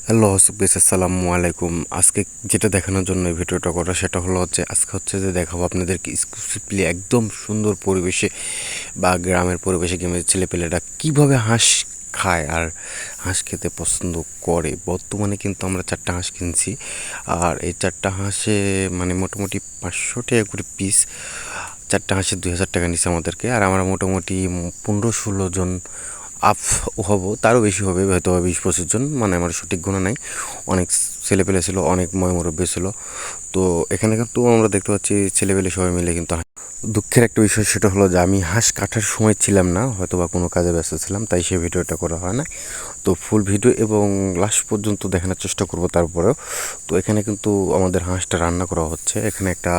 Hello guys, আসসালামু আলাইকুম। আজকে যেটা দেখানোর জন্য এই ভিডিওটা করা সেটা আজকে যে দেখাবো আপনাদেরকে এক্সক্লুসিভলি একদম সুন্দর পরিবেশে বা গ্রামের পরিবেশে গ্রামের ছেলেপেলেরা কীভাবে হাঁস খায় আর হাঁস খেতে পছন্দ করে। বর্তমানে কিন্তু আমরা 4টা হাঁস কিনছি, আর এই 4টা হাঁসে মানে মোটামুটি 500 টাকা করে পিস। 4টা হাঁসে 2000 টাকা নিচ্ছে আমাদেরকে, আর আমরা মোটামুটি 15-16 জন আপ হব, তারও বেশি হবে, হয়তো 20-25 জন, মানে আমার সঠিক গোনা নাই। অনেক ছেলেপেলে ছিল, অনেক মুরব্বী ছিল। তো এখানে কিন্তু আমরা দেখতে পাচ্ছি ছেলেপেলে সবাই মিলে কিন্তু দুঃখের একটা বিষয় সেটা হলো যে আমি হাঁস কাটার সময় ছিলাম না, হয়তো বা কোনো কাজে ব্যস্ত ছিলাম, তাই সেই ভিডিওটা করা হয় না। তো ফুল ভিডিও এবং লাস্ট পর্যন্ত দেখানোর চেষ্টা করব তারপরেও। তো এখানে কিন্তু আমাদের হাঁসটা রান্না করা হচ্ছে। এখানে একটা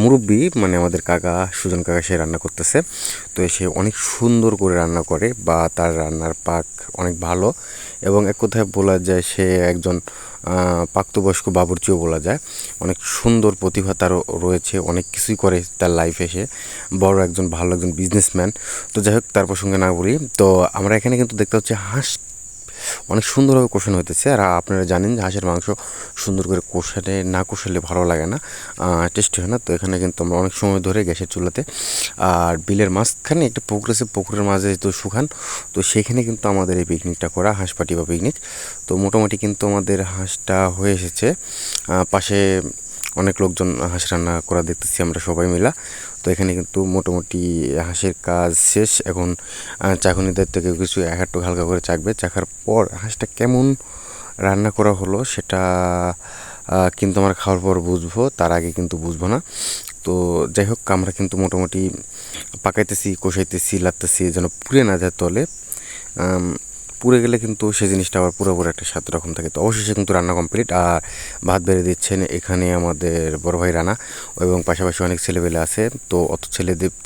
মুরব্বি মানে আমাদের কাকা, সুজন কাকা, সে রান্না করতেছে। তো সে অনেক সুন্দর করে রান্না করে, বা তার রান্নার পাক অনেক ভালো, এবং এক কথায় বলা যায় সে একজন প্রাপ্তবয়স্ক বাবুর্চিও বলা যায়। অনেক সুন্দর প্রতিভা তার রয়েছে, অনেক কিছুই করে তার লাইফে। সে বড় একজন ভালো একজন বিজনেসম্যান। তো যাই হোক, তার প্রসঙ্গে না বলি। তো আমরা এখানে কিন্তু দেখতে হচ্ছে হাঁস অনেক সুন্দরভাবে কষানো হইতেছে। আর আপনারা জানেন যে হাঁসের মাংস সুন্দর করে কষালে না কষালে ভালো লাগে না, টেস্টি হয় না। তো এখানে কিন্তু আমরা অনেক সময় ধরে গ্যাসের চুলাতে, আর বিলের মাঝখানে একটা পুকুর আছে, পুকুরের মাঝে তো শুকান, তো সেখানে কিন্তু আমাদের এই পিকনিকটা করা, হাঁস পার্টি বা পিকনিক। তো মোটামুটি কিন্তু আমাদের হাঁসটা হয়ে এসেছে। পাশে অনেক লোকজন হাঁস রান্না করা দেখতেছি আমরা সবাই মিলা। তো এখানে কিন্তু মোটামুটি হাঁসের কাজ শেষ। এখন চাকুনিদের থেকে কিছু একটু হালকা করে চাখবে, চাখার পর হাঁসটা কেমন রান্না করা হলো সেটা কিন্তু আমরা খাওয়ার পর বুঝবো, তার আগে কিন্তু বুঝবো না। তো যাই হোক, আমরা কিন্তু মোটামুটি পাকাইতেছি, কষাইতেছি, লাগতেছি যেন পুড়ে না যায় তলে। পুড়ে গেলে কিন্তু সেই জিনিসটা আবার পুরোপুরি একটা স্বাদ রকম থাকে। তো অবশেষে কিন্তু রান্না কমপ্লিট, আর ভাত বেড়ে দিচ্ছেন এখানে আমাদের বড় ভাই রানা, এবং পাশাপাশি অনেক ছেলেপেলে আছে। তো অত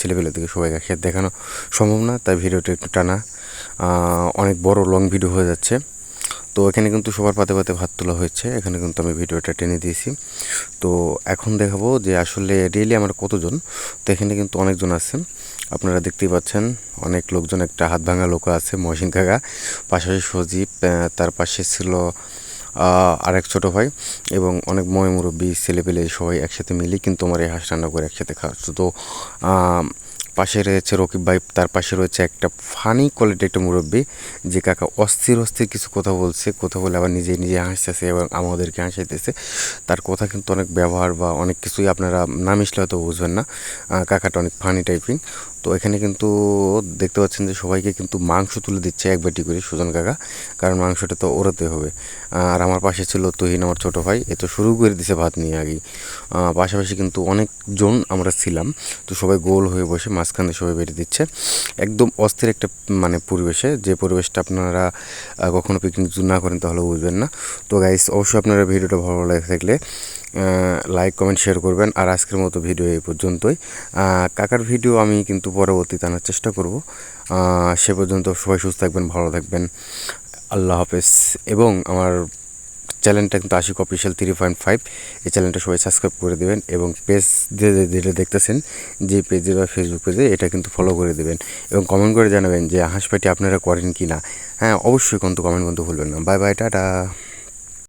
ছেলেপেলেদেরকে সবাইকে একসাথে দেখানো সম্ভব না, তাই ভিডিওটা একটু টানা, অনেক বড় লং ভিডিও হয়ে যাচ্ছে। তো এখানে কিন্তু সবার পাতে পাতে ভাত তোলা হয়েছে, এখানে কিন্তু আমি ভিডিওটা টেনে দিয়েছি। তো এখন দেখাবো যে আসলে রিয়েলি আমরা কতজন। তো এখানে কিন্তু অনেকজন আছেন, আপনারা দেখতেই পাচ্ছেন অনেক লোকজন। একটা হাত ভাঙা লোক আছে, মহসিন কাকা, পাশাপাশি সজীব, তার পাশে ছিল আরেক ছোটো ভাই, এবং অনেক মুরব্বী ছেলেপেলে সবাই একসাথে মিলে কিন্তু আমার এই হাঁস রান্না করে একসাথে খাওয়াচ্ছে। তো পাশে রয়েছে রকিব ভাই, তার পাশে রয়েছে একটা ফানি কোয়ালিটি একটা মুরব্বী, যে কাকা অস্থির অস্থির কিছু কথা বলছে, কথা বলে আবার নিজে নিজে হাসতেছে এবং আমাদেরকে হাসাইতেছে। তার কথা কিন্তু অনেক ব্যবহার বা অনেক কিছুই আপনারা না মিশলে হয়তো বুঝবেন না। কাকাটা অনেক ফানি টাইপিং। তো এখানে কিন্তু দেখতে পাচ্ছেন যে সবাইকে কিন্তু মাংস তুলে দিচ্ছে এক বাটি করে সুজন কাকা, কারণ মাংসটা তো ওড়াতে হবে। আর আমার পাশে ছিল তুহিন, আমার ছোটো ভাই, এ তো শুরু করে দিছে ভাত নিয়ে আগেই। পাশাপাশি কিন্তু অনেকজন আমরা ছিলাম। তো সবাই গোল হয়ে বসে মাঝখানে সবাই বেরিয়ে দিচ্ছে, একদম অস্থির একটা মানে পরিবেশে, যে পরিবেশটা আপনারা কখনো পিকনিক যদি না করেন তাহলে বুঝবেন না। তো গাইস, অবশ্যই আপনারা ভিডিওটা ভালো লাগে থাকলে লাইক কমেন্ট শেয়ার করবেন। আর আজকের মতো ভিডিও এই পর্যন্তই। কাকার ভিডিও আমি কিন্তু পরবর্তীতে আনার চেষ্টা করব। সে পর্যন্ত সবাই সুস্থ থাকবেন, ভালো থাকবেন, আল্লাহ হাফেজ। এবং আমার চ্যানেলটা কিন্তু আশিক অফিসিয়াল 3.5, এই চ্যানেলটা সবাই সাবস্ক্রাইব করে দেবেন, এবং পেজ যেটা দেখতেছেন যে পেজে বা ফেসবুক পেজে, এটা কিন্তু ফলো করে দেবেন, এবং কমেন্ট করে জানাবেন যে হাঁস পাটি আপনারা করেন কি না। হ্যাঁ, অবশ্যই কিন্তু কমেন্ট করতে ভুলবেন না। Bye bye, tata.